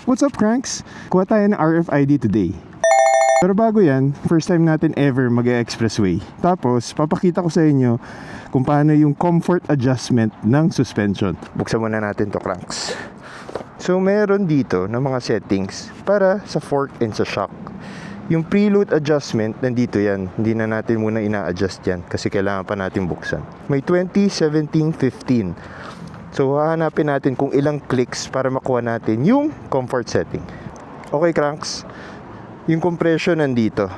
What's up, Cranks? Kuha tayo ng RFID today. Pero bago yan, first time natin ever mag-expressway. Tapos, papakita ko sa inyo kung paano yung comfort adjustment ng suspension. Buksan muna natin to, Cranks. So, meron dito ng mga settings para sa fork and sa shock. Yung preload adjustment, nandito yan. Hindi na natin muna ina-adjust yan kasi kailangan pa natin buksan. May 20, 17, 15. So, hahanapin natin kung ilang clicks para makuha natin yung comfort setting. Okay, Cranks? Yung compression nandito.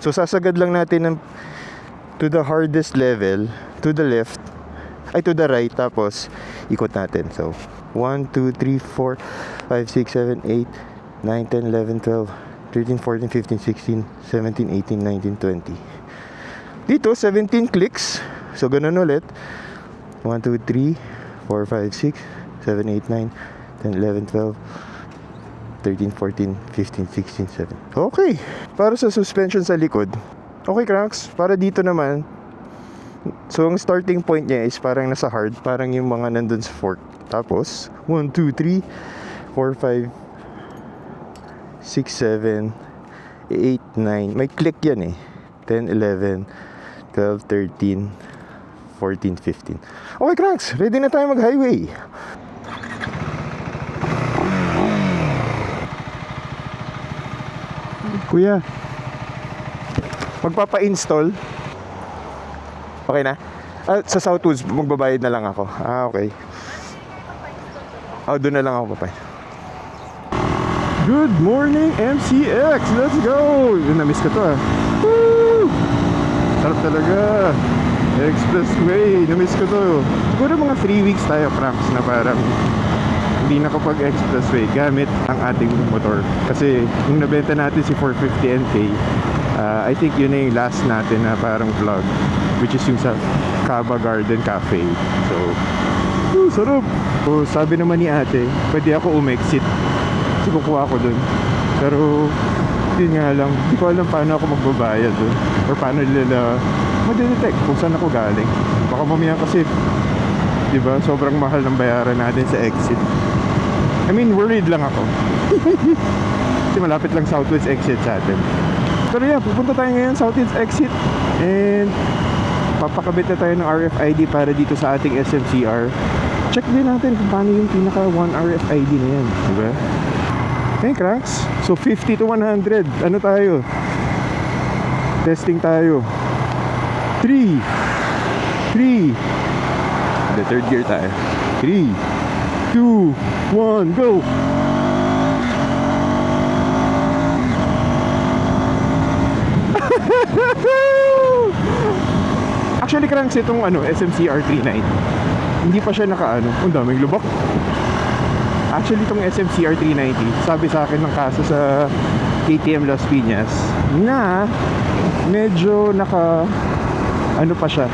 So, sasagad lang natin to the hardest level, to the left, ay to the right, tapos ikot natin. So, 1, 2, 3, 4, 5, 6, 7, 8, 9, 10, 11, 12, 13, 14, 15, 16, 17, 18, 19, 20. Dito, 17 clicks. So, ganun ulit. 1, 2, 3, 4, 5, 6, 7, 8, 9, 10, 11, 12, 13, 14, 15, 16, 17. Okay. Para sa suspension sa likod. Okay, Cranks. Para dito naman. So, ang starting point niya is parang nasa hard. Parang yung mga nandun sa fork. Tapos, 1, 2, 3, 4, 5, 6, 7, 8, 9. May click yan eh. 10, 11, 12, 13, 14, 15. Okay, Cranks. Ready na tayo mag-highway. Kuya, magpapa-install. Okay na? Sa Southwoods, magbabayad na lang ako. Okay. Doon na lang ako papay. Good morning, MCX! Let's go! Na-miss ko to Woo! Sarap talaga. Expressway. Na-miss ko to. Siguro mga 3 weeks tayo, Cranks, na parang hindi nakapag-expressway gamit ang ating motor. Kasi yung nabenta natin si 450 NK, I think yun na yung last natin na parang vlog, which is yung sa Cava Garden Cafe. So, sarap! So, sabi naman ni ate, pwede ako umexit. Kasi kukuha ako dun. Pero, yun nga lang, hindi ko alam paano ako magbabayad dun. Or paano nila madedetect kung saan ako galing. Baka mamaya kasi, diba, sobrang mahal ng bayaran natin sa exit. I mean, worried lang ako. Kasi malapit lang Southwest exit sa atin. Pero yeah, pupunta tayo ngayon Southwest exit. And papakabit na tayo ng RFID para dito sa ating SMCR. Check din natin kung paano yung pinaka 1 RFID na yan, diba? Okay, Cranks. So 50 to 100. Ano tayo? Testing tayo. 3. The third gear tayo. 3, 2, 1, go! Actually, Cranks, itong SMCR 39, hindi pa siya naka ang daming lubak. Actually, itong SMCR 390, sabi sa akin ng kaso sa KTM Las Piñas na medyo pa siya,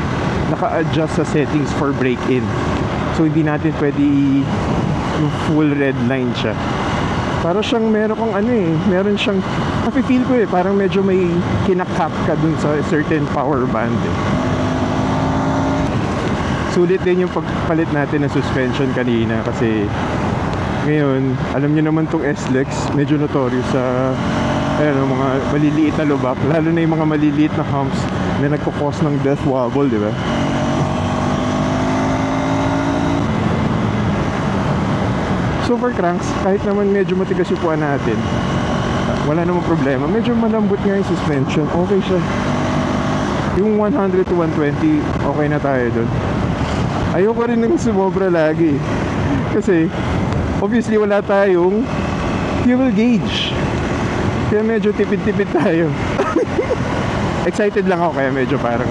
naka-adjust sa settings for break-in. So, hindi natin pwede yung full red line siya. Para siyang meron kang meron siyang, nafe-feel ko parang medyo may kinakap ka dun sa certain power band Sulit din yung pagpalit natin ng suspension kanina kasi ngayon, alam niyo naman tong S-Lex, medyo notorious sa mga maliliit na lubak, lalo na yung mga maliliit na humps na nagkukos ng death wobble, di ba? Super, Cranks, kahit naman medyo matigas yung puwan natin, wala namang problema. Medyo malambot nga yung suspension, okay siya. Yung 100 to 120, okay na tayo dun. Ayoko rin nang sumobra lagi kasi obviously wala tayong fuel gauge, kaya medyo tipid-tipid tayo. Excited lang ako, kaya medyo parang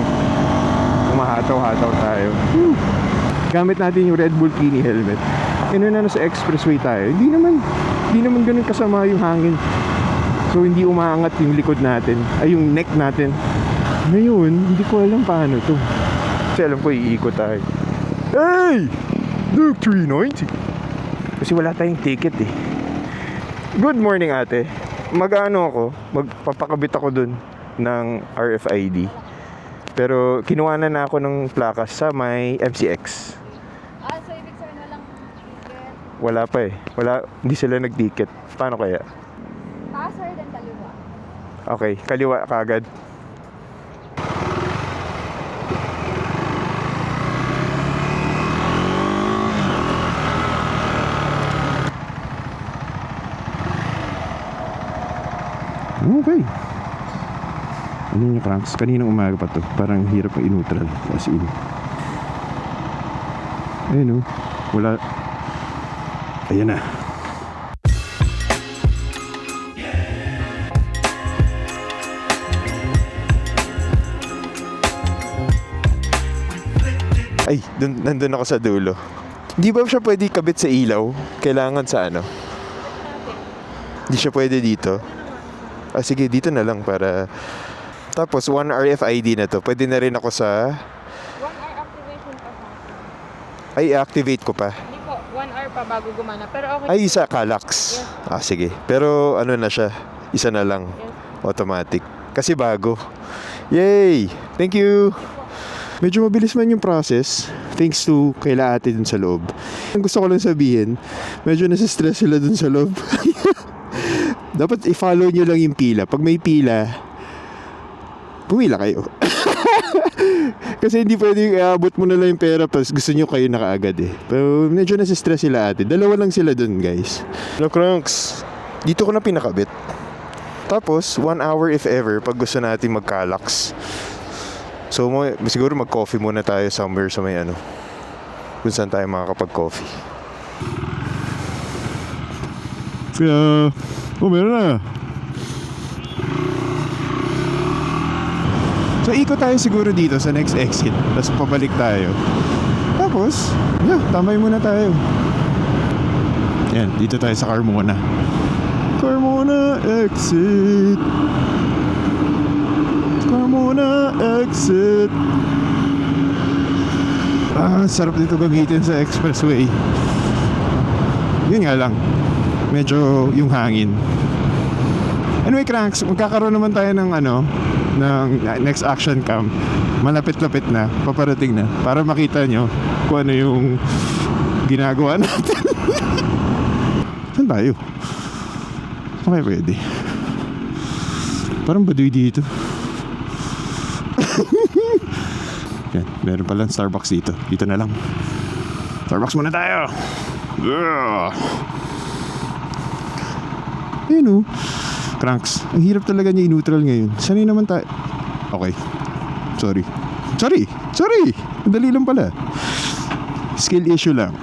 umahataw-hataw tayo. Gamit natin yung Red Bull Kini helmet. Na sa expressway tayo, hindi naman ganun kasama yung hangin, so hindi umaangat yung likod natin, ay yung neck natin. Ngayon, hindi ko alam paano to, kasi alam ko iikot tayo. Hey! Duke 390! Kasi wala tayong ticket Good morning, ate. Magpapakabit ako dun ng RFID. Pero kinuha na ako ng plakas sa may MCX. So ibig sabihin walang ticket? Wala pa eh. Hindi sila nag-ticket. Paano kaya? Taas or then kaliwa? Okay, kaliwa kagad. Okay. Ano yung cranks? Kaninang umaga pa to. Parang hirap na in-neutral. As in. Ayun o. Wala. Ayan na. Ay, nandun ako sa dulo. Hindi ba siya pwede kabit sa ilaw? Kailangan sa ano? Hindi siya pwede dito. Sige, dito na lang para... Tapos, 1 RFID na to. Pwede na rin ako sa... 1 hour activation pa sa akin. Ay, activate ko pa. Hindi po, 1 hour pa bago gumana. Pero okay. Ay, isa, Calax. Yes. Sige. Pero ano na siya? Isa na lang. Yes. Automatic. Kasi bago. Yay! Thank you! Medyo mabilis man yung process. Thanks to kaila ate dun sa loob. Ang gusto ko lang sabihin, medyo nasa-stress sila dun sa loob. Dapat i-follow nyo lang yung pila. Pag may pila, pumila kayo. Kasi hindi pwedeng iabot mo na lang yung pera tapos gusto nyo kayo nakaagad eh. Pero medyo nasa-stress sila ate. Dalawa lang sila dun guys. Hello Cranks. Dito ko na pinakabit. Tapos 1 hour if ever pag gusto natin mag-Calax. So siguro mag-coffee muna tayo somewhere sa may ano. Kung saan tayo makakapag-coffee. Kaya... meron na. So ikot tayo siguro dito sa next exit. Tapos pabalik tayo. Tapos, tambay muna tayo. Yan, dito tayo sa Carmona. Carmona exit. Carmona exit. Sarap dito gamitin sa expressway. Yun nga lang, medyo yung hangin. Anyway, Cranks, magkakaroon naman tayo ng ng next action cam. Malapit-lapit na, paparating na, para makita nyo kung ano yung ginagawa natin. Saan tayo? Okay, pwede. Parang baduy dito. Yan, meron palang Starbucks dito. Dito na lang. Starbucks muna tayo. Ayun Cranks, ang hirap talaga niya i-neutral ngayon. Sanay naman tayo. Okay. Sorry! Madali lang pala. Skill issue lang.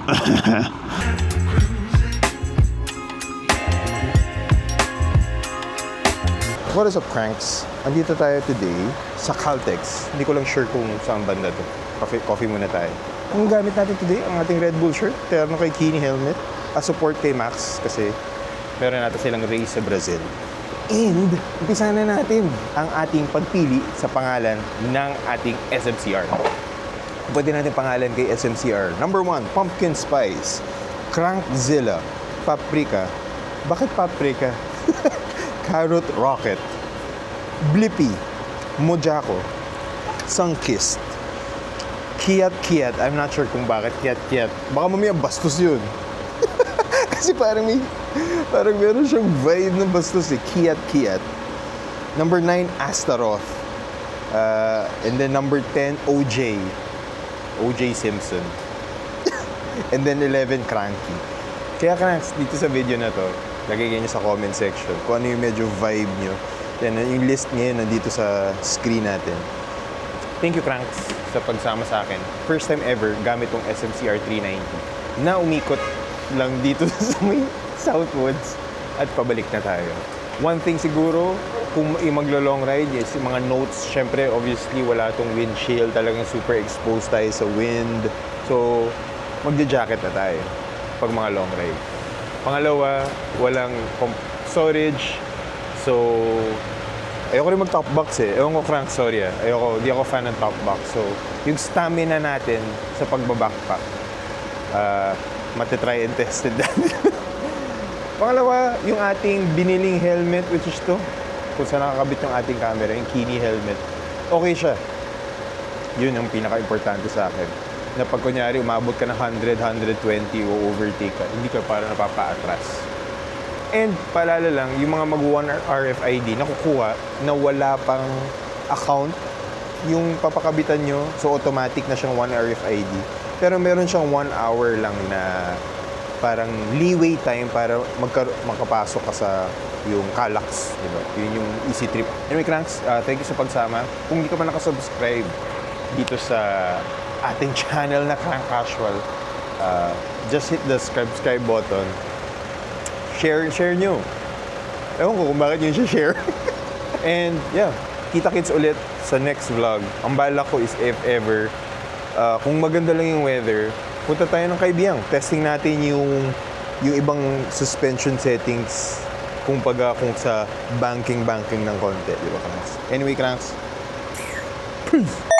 What is up, Cranks? Andito tayo today sa Caltex. Hindi ko lang sure kung saan banda to. Coffee muna tayo. Ang gamit natin today, ang ating Red Bull shirt, terno kay Kini helmet, as support kay Max kasi meron natin silang race sa Brazil. And, umpisa na natin ang ating pagpili sa pangalan ng ating SMCR. Pwede natin pangalan kay SMCR. Number 1, Pumpkin Spice. Crankzilla. Paprika. Bakit paprika? Carrot Rocket. Blippi. Mojako. Sunkist. Kiat. I'm not sure kung bakit Kiat. Baka mamaya bastos yun. Kasi parang meron siyang vibe ng bastos eh. Kiat. Number 9, Astaroth. And then number 10, OJ Simpson. And then 11, Cranky. Kaya Cranks, dito sa video na to, lagay nyo sa comment section kung ano yung medyo vibe nyo. Yan, yung list ngayon nandito sa screen natin. Thank you, Cranks, sa pagsama sa akin. First time ever gamit tong SMCR 390 na umikot lang dito sa may Southwoods at pabalik na tayo. One thing siguro, kung maglo-long ride is yung mga notes, syempre obviously wala tong windshield, talagang super exposed tayo sa wind. So, magja-jacket na tayo pag mga long ride. Pangalawa, walang storage. So, ayoko rin mag-top box eh. Ewan ko, Frank, sorry ah. Hindi ako fan ng top box. So, yung stamina natin sa pagbabackpack, matitry and tested natin. Pangalawa, yung ating biniling helmet, which is to, kung saan nakakabit yung ating camera, yung Kini helmet. Okay siya. Yun yung pinaka-importante sa akin. na pag kunyari umabot ka ng 100, 120 o overtake ka, hindi ka parang napapa-atras. And paalala lang, yung mga mag-1 RFID nakukuha na wala pang account yung papakabitan nyo, so automatic na siyang 1 RFID. Pero meron siyang 1 hour lang na parang leeway time para makapasok ka sa yung Calax, di ba? Yun yung easy trip. Anyway, Cranks, thank you sa pagsama. Kung hindi ka pa nakasubscribe dito sa ating channel na Crank Casual, just hit the subscribe button. Share nyo. Ewan ko kung bakit nyo share. And yeah, kita-kits ulit sa next vlog. Ang balak ko is if ever, kung maganda lang yung weather, punta tayo ng Kaibiyang. Testing natin yung ibang suspension settings kung sa banking ng konti. Di ba, Cranks? Anyway, Cranks. Peace!